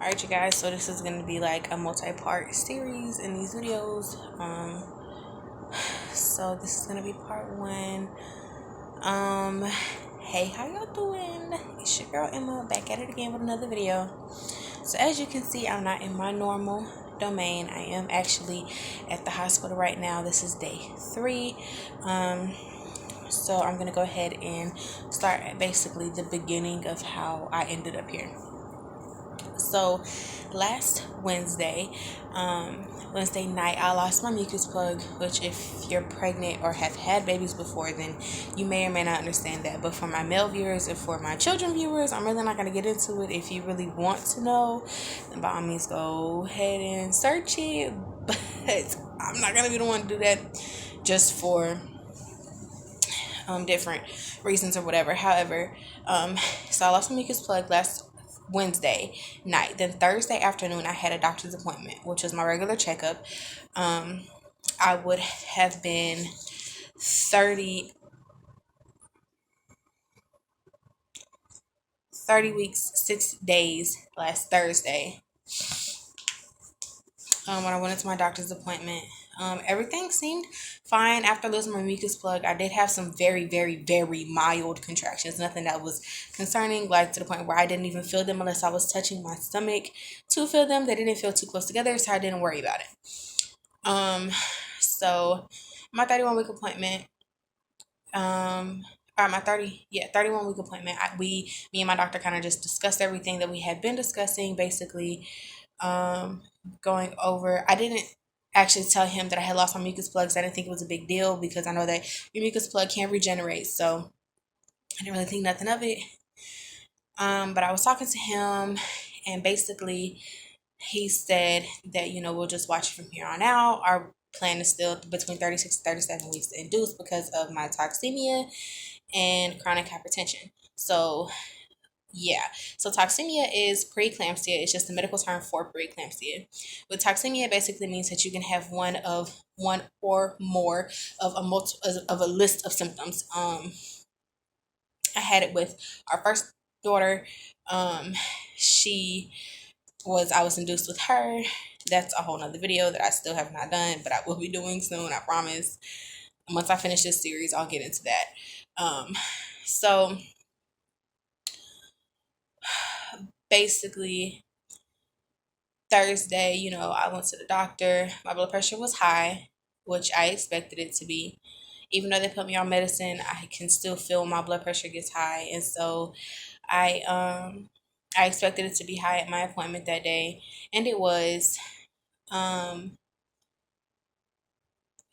Alright, you guys, so this is going to be like a multi-part series in these videos. So this is going to be part one. Hey, how y'all doing? It's your girl Emma, back at it again with another video. So as you can see, I'm not in my normal domain. I am actually at the hospital right now. This is day 3. So I'm going to go ahead and start at basically the beginning of how I ended up here. So last Wednesday night, I lost my mucus plug, which if you're pregnant or have had babies before, then you may or may not understand that. But for my male viewers and for my children viewers, I'm really not going to get into it. If you really want to know, then by all means go ahead and search it. But I'm not going to be the one to do that just for different reasons or whatever. However, so I lost my mucus plug last Wednesday night. Then Thursday afternoon, I had a doctor's appointment, which was my regular checkup. I would have been 30 weeks, 6 days last Thursday. When I went into my doctor's appointment, everything seemed fine. After losing my mucus plug, I did have some very, very, very mild contractions. Nothing that was concerning, like to the point where I didn't even feel them unless I was touching my stomach to feel them. They didn't feel too close together, so I didn't worry about it. So my 31-week appointment, or my 31-week appointment, me and my doctor kind of just discussed everything that we had been discussing, basically. Going over, I didn't actually tell him that I had lost my mucus plugs. I didn't think it was a big deal because I know that your mucus plug can regenerate, so I didn't really think nothing of it. But I was talking to him, and basically he said that, we'll just watch it from here on out. Our plan is still between 36 to 37 weeks to induce because of my toxemia and chronic hypertension. So yeah. So toxemia is preeclampsia. It's just the medical term for preeclampsia. With toxemia, it basically means that you can have one or more of a list of symptoms. I had it with our first daughter. I was induced with her. That's a whole nother video that I still have not done, but I will be doing soon, I promise. Once I finish this series, I'll get into that. So basically Thursday, I went to the doctor. My blood pressure was high, which I expected it to be. Even though they put me on medicine, I can still feel my blood pressure gets high. And so I expected it to be high at my appointment that day, and it was.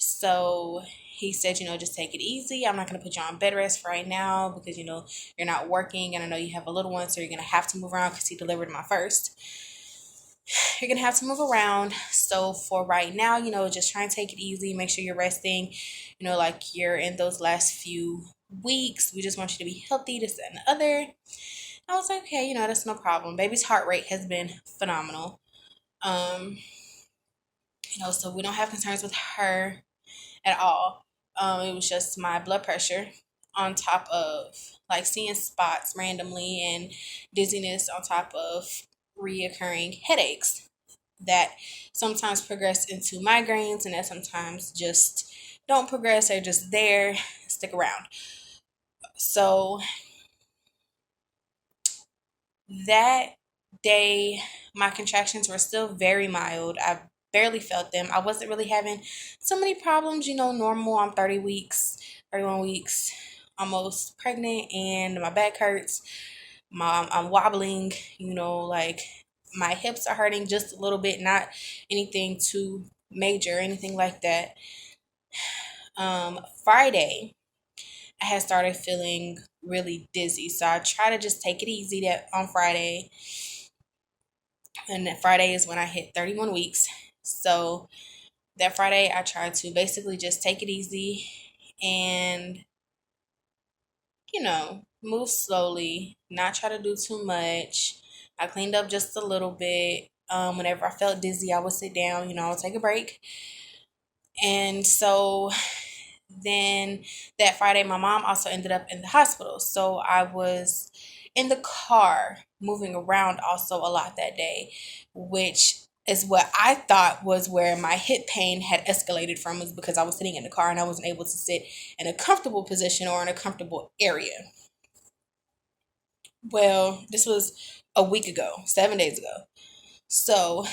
So he said, just take it easy. I'm not going to put you on bed rest right now because, you're not working, and I know you have a little one, so you're going to have to move around because he delivered my first. You're going to have to move around. So for right now, just try and take it easy. Make sure you're resting, like you're in those last few weeks. We just want you to be healthy, this, and the other. I was like, okay, that's no problem. Baby's heart rate has been phenomenal. So we don't have concerns with her at all. It was just my blood pressure on top of like seeing spots randomly and dizziness on top of reoccurring headaches that sometimes progress into migraines and that sometimes just don't progress. They're just there, stick around. So that day, my contractions were still very mild. I barely felt them. I wasn't really having so many problems, normal. I'm 30 weeks, 31 weeks, almost pregnant, and my back hurts. I'm wobbling, like my hips are hurting just a little bit, not anything too major, anything like that. Friday, I had started feeling really dizzy, so I try to just take it easy that on Friday. And that Friday is when I hit 31 weeks. So that Friday, I tried to basically just take it easy and, move slowly, not try to do too much. I cleaned up just a little bit. Whenever I felt dizzy, I would sit down, I would take a break. And so then that Friday, my mom also ended up in the hospital. So I was in the car moving around also a lot that day, which is what I thought was where my hip pain had escalated from, was because I was sitting in the car and I wasn't able to sit in a comfortable position or in a comfortable area. Well, this was a week ago, 7 days ago. So,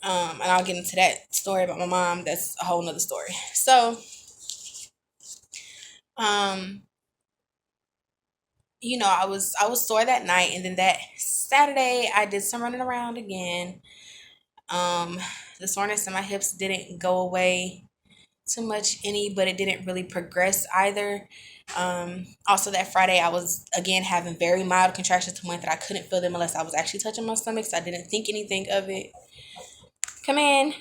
and I'll get into that story about my mom. That's a whole nother story. So, um, I was sore that night, and then that Saturday I did some running around again. Um, the soreness in my hips didn't go away too much any, but it didn't really progress either. Also that Friday I was again having very mild contractions to the point that I couldn't feel them unless I was actually touching my stomach, so I didn't think anything of it. Come in.